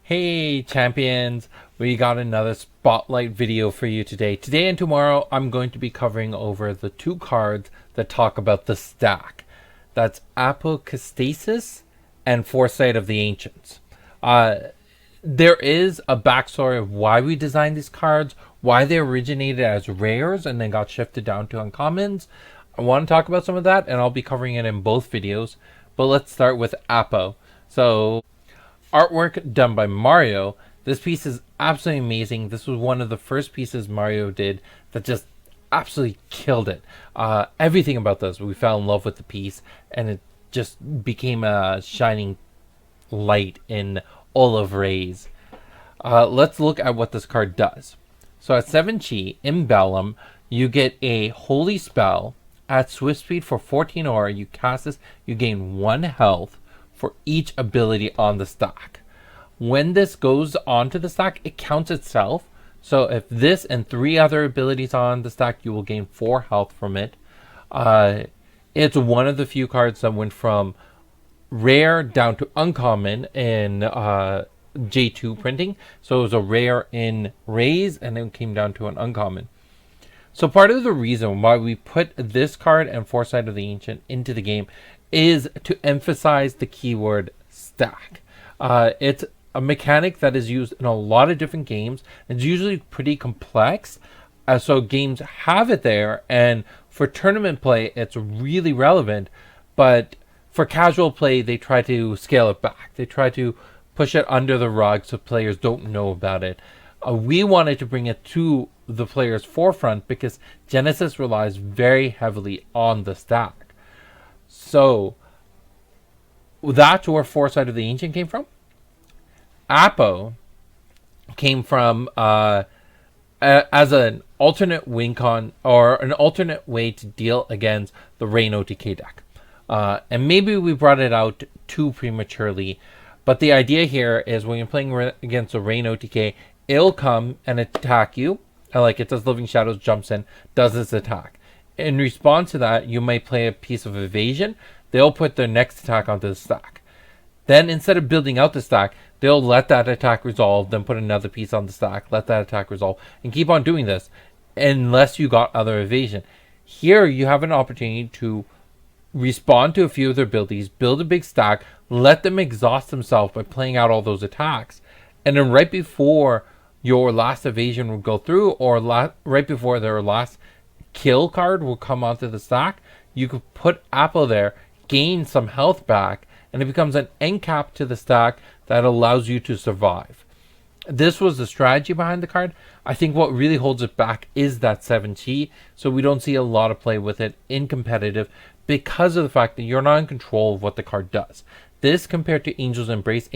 Hey champions, we got another spotlight video for you today. Today and tomorrow I'm going to be covering over the two cards that talk about the stack. That's Apokatástasis and Foresight of the Ancients. There is a backstory of why we designed these cards, why they originated as rares and then got shifted down to uncommons. I want to talk about some of that and I'll be covering it in both videos. But let's start with Apo. So artwork done by Mario. This piece is absolutely amazing. This was one of the first pieces Mario did that just absolutely killed it. Everything about this, we fell in love with the piece, and it just became a shining light in all of Ray's. Let's look at what this card does. So at 7 chi, in Bellum, you get a holy spell. At swift speed for 14 aura, you cast this, you gain 1 health for each ability on the stack. When this goes onto the stack, it counts itself. So if this and 3 other abilities on the stack, you will gain 4 health from it. It's one of the few cards that went from rare down to uncommon in J2 printing. So it was a rare in Rays and then came down to an uncommon. So part of the reason why we put this card and Foresight of the Ancient into the game is to emphasize the keyword stack. It's a mechanic that is used in a lot of different games. It's usually pretty complex, so games have it there, and for tournament play it's really relevant, but for casual play they try to scale it back. They try to push it under the rug so players don't know about it. We wanted to bring it to the player's forefront because Genesis relies very heavily on the stack. So that's where Foresight of the Ancient came from. Apo came from as an alternate win con, or an alternate way to deal against the Rain OTK deck. And maybe we brought it out too prematurely, but the idea here is when you're playing against the Rain OTK, it'll come and attack you. Like it does Living Shadows, jumps in, does its attack. In response to that, you might play a piece of evasion. They'll put their next attack onto the stack. Then instead of building out the stack, they'll let that attack resolve, then put another piece on the stack, let that attack resolve, and keep on doing this unless you got other evasion. Here you have an opportunity to respond to a few of their abilities, build a big stack, let them exhaust themselves by playing out all those attacks, and then right before your last evasion will go through, or right before their last kill card will come onto the stack, you could put Apple there, gain some health back, and it becomes an end cap to the stack that allows you to survive. This was the strategy behind the card. I think what really holds it back is that 7 chi, so we don't see a lot of play with it in competitive because of the fact that you're not in control of what the card does. This compared to Angel's Embrace,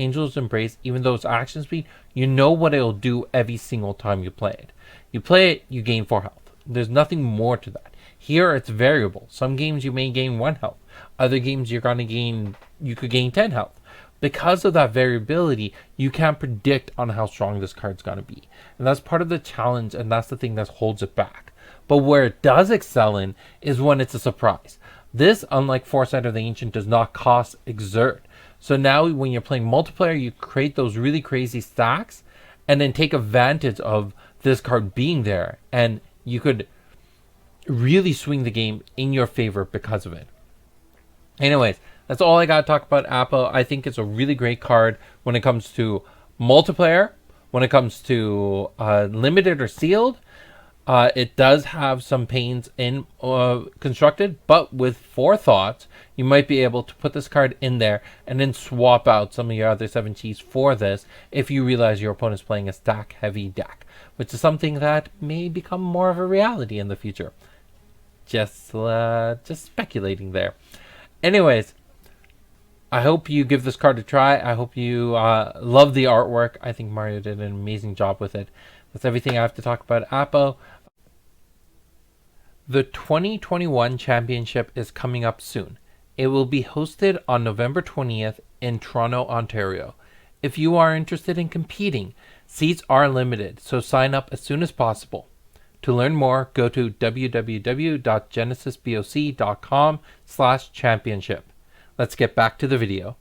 even though it's action speed, you know what it'll do every single time you play it. You play it, you gain 4 health. There's nothing more to that. Here it's variable. Some games you may gain 1 health. Other games you could gain 10 health. Because of that variability, you can't predict on how strong this card's gonna be. And that's part of the challenge, and that's the thing that holds it back. But where it does excel in is when it's a surprise. This, unlike Foresight of the Ancient, does not cost exert. So now when you're playing multiplayer, you create those really crazy stacks and then take advantage of this card being there, and you could really swing the game in your favor because of it. Anyways, that's all I got to talk about Apo. I think it's a really great card when it comes to multiplayer, when it comes to limited or sealed. It does have some pains in constructed, but with forethought, you might be able to put this card in there and then swap out some of your other 7 chis for this if you realize your opponent's playing a stack heavy deck, which is something that may become more of a reality in the future. Just speculating there. Anyways, I hope you give this card a try. I hope you love the artwork. I think Mario did an amazing job with it. That's everything I have to talk about Apo. The 2021 championship is coming up soon. It will be hosted on November 20th in Toronto, Ontario. If you are interested in competing, seats are limited, so sign up as soon as possible. To learn more, go to www.GenesisBoC.com/championship. Let's get back to the video.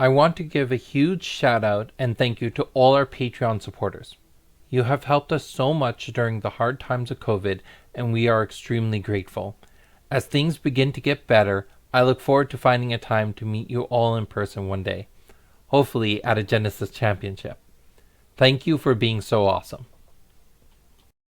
I want to give a huge shout out and thank you to all our Patreon supporters. You have helped us so much during the hard times of COVID, and we are extremely grateful. As things begin to get better, I look forward to finding a time to meet you all in person one day, hopefully at a Genesis Championship. Thank you for being so awesome.